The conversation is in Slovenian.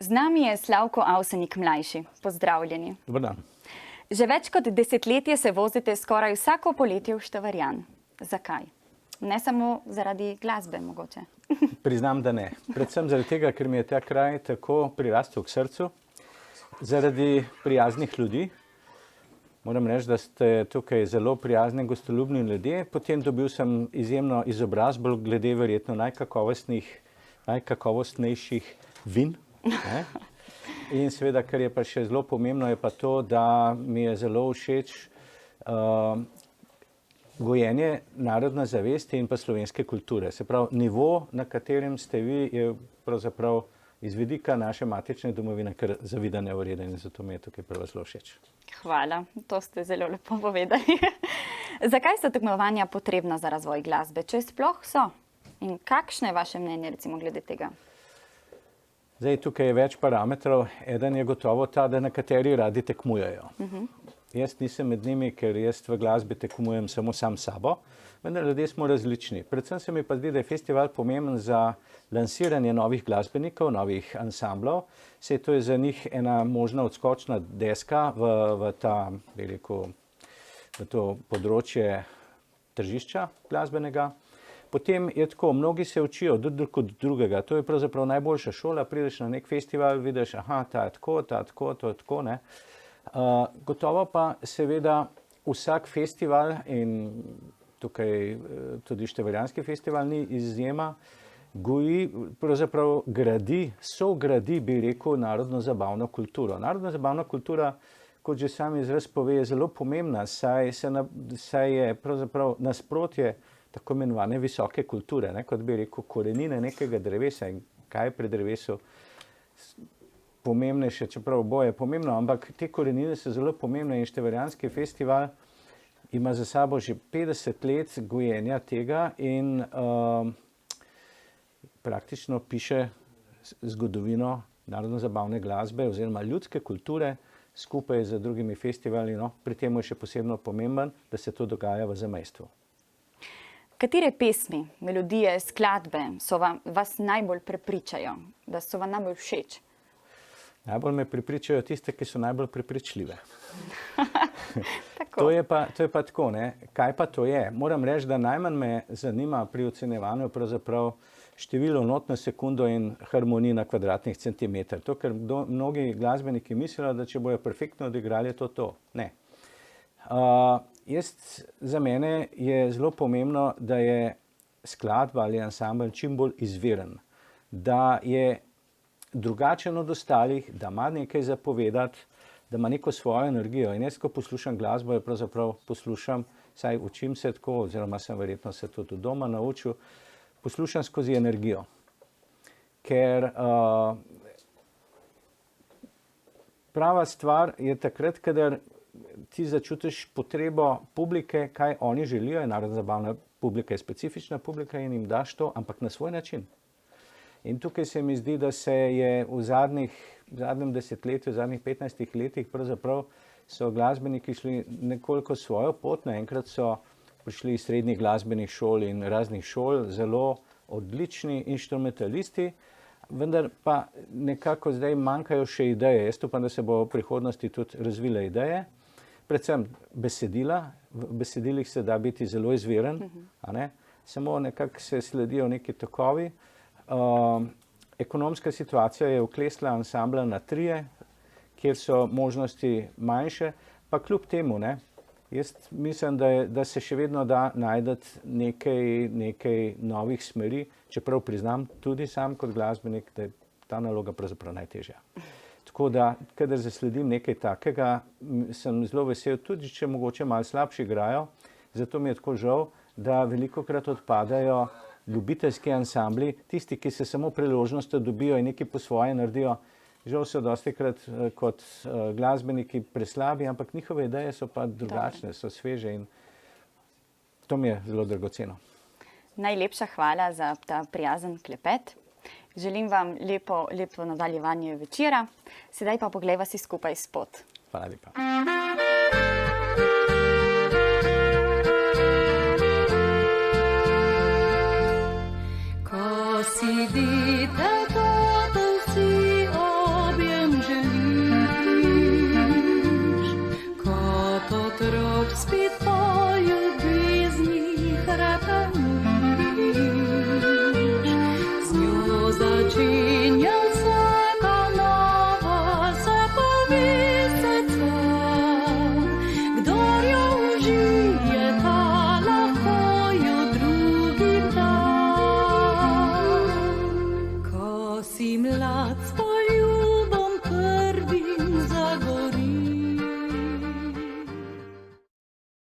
Z nami je Slavko Avsenik mlajši. Pozdravljeni. Dobar dan. Že več kot desetletje se vozite skoraj vsako poletje v Števarjan. Zakaj? Ne samo zaradi glasbe, mogoče. Priznam, da ne. Predvsem zaradi tega, ker mi je ta kraj tako prirastel k srcu, zaradi prijaznih ljudi. Moram reči, da ste tukaj zelo prijazni, gostoljubni ljudje. Potem dobil sem izjemno izobrazbo glede verjetno najkakovostnejših vin. Ne? In seveda, kar je pa še zelo pomembno, je pa to, da mi je zelo všeč gojenje narodne zavesti in pa slovenske kulture. Se pravi, nivo, na katerem ste vi, je pravzaprav iz vidika naše matične domovine kar zavidanja vreden in zato mi je tukaj prav zelo všeč. Hvala, to ste zelo lepo povedali. Zakaj so tekmovanja potrebna za razvoj glasbe, če sploh so? In kakšno je vaše mnenje recimo glede tega? Zdaj, tukaj je več parametrov. Eden je gotovo ta, da nekateri radi tekmujejo. Jaz nisem med njimi, ker jaz v glasbi tekmujem samo sam sabo, vendar ljudje smo različni. Predvsem se mi pa zdi, da je festival pomemben za lansiranje novih glasbenikov, novih ansamblov. Saj to je za njih ena možna odskočna deska v to področje tržišča glasbenega. Potem je tako, mnogi se učijo drug od drugega. To je pravzaprav najboljša šola. Prideš na nek festival, vidiš, aha, ta je tako, to je tako, ne. Gotovo pa seveda vsak festival in tukaj tudi Števarjanski festival ni izjema, goji, pravzaprav sogradi, bi rekel, narodno-zabavno kulturo. Narodno-zabavna kultura, kot že sam izraz pove, je zelo pomembna, saj je pravzaprav nasprotje tako imenovane visoke kulture, ne, kot bi rekel, korenine nekega drevesa in kaj je pri drevesu pomembnejše, čeprav oboje je pomembno, ampak te korenine so zelo pomembne in Števarjanski festival ima za sabo že 50 let gojenja tega in praktično piše zgodovino narodno-zabavne glasbe oziroma ljudske kulture skupaj z drugimi festivali. No, pri tem je še posebno pomemben, da se to dogaja v zamejstvu. Katere pesmi, melodije, skladbe vas najbolj prepričajo, da so vam najbolj všeč? Najbolj me prepričajo tiste, ki so najbolj prepričljive. To je pa tako, ne? Kaj pa to je? Moram reči, da najmanj me zanima pri ocenjevanju pravzaprav število not na sekundo in harmonij na kvadratnih centimeter. To, ker mnogi glasbeniki mislijo, da če bojo perfektno odigrali, je to. Ne. Za mene je zelo pomembno, da je skladba ali ansambel čim bolj izviren, da je drugačen od ostalih, da ima nekaj za povedati, da ima neko svojo energijo. In jaz, ko poslušam glasbo, jo pravzaprav poslušam, saj učim se tako, oziroma sem verjetno se tudi doma naučil, poslušam skozi energijo. Ker prava stvar je takrat, kadar ti začutiš potrebo publike, kaj oni želijo, in narodno-zabavna publika je specifična publika in jim daš to, ampak na svoj način. In tukaj se mi zdi, da se je v zadnjem desetletju, v zadnjih 15 letih pravzaprav so glasbeniki šli nekoliko svojo pot. Naenkrat so prišli iz srednjih glasbenih šol in raznih šol, zelo odlični inštrumentalisti, vendar pa nekako zdaj manjkajo še ideje. Jaz upam, da se bo v prihodnosti tudi razvile ideje. Predvsem besedila. V besedilih se da biti zelo izviren, a ne? Samo nekako se sledijo neki tokovi. Ekonomska situacija je oklestila ansambla na 3, kjer so možnosti manjše, pa kljub temu, ne, jaz mislim, da se še vedno da najti nekaj novih smeri, čeprav priznam tudi sam kot glasbenik, da je ta naloga pravzaprav najtežja. Tako da, kadar zasledim nekaj takega, sem zelo vesel, tudi če mogoče malo slabši igrajo, zato mi je tako žal, da velikokrat odpadajo ljubiteljski ansambli, tisti, ki se samo priložnostjo dobijo in nekaj po svoje naredijo. Žal so dostikrat kot glasbeniki preslabi, ampak njihove ideje so pa drugačne, so sveže in to mi je zelo dragoceno. Najlepša hvala za ta prijazen klepet. Želim vam lepo nadaljevanje večera. Sedaj pa poglejva si skupaj spot. Hvala lepa. Ko si videl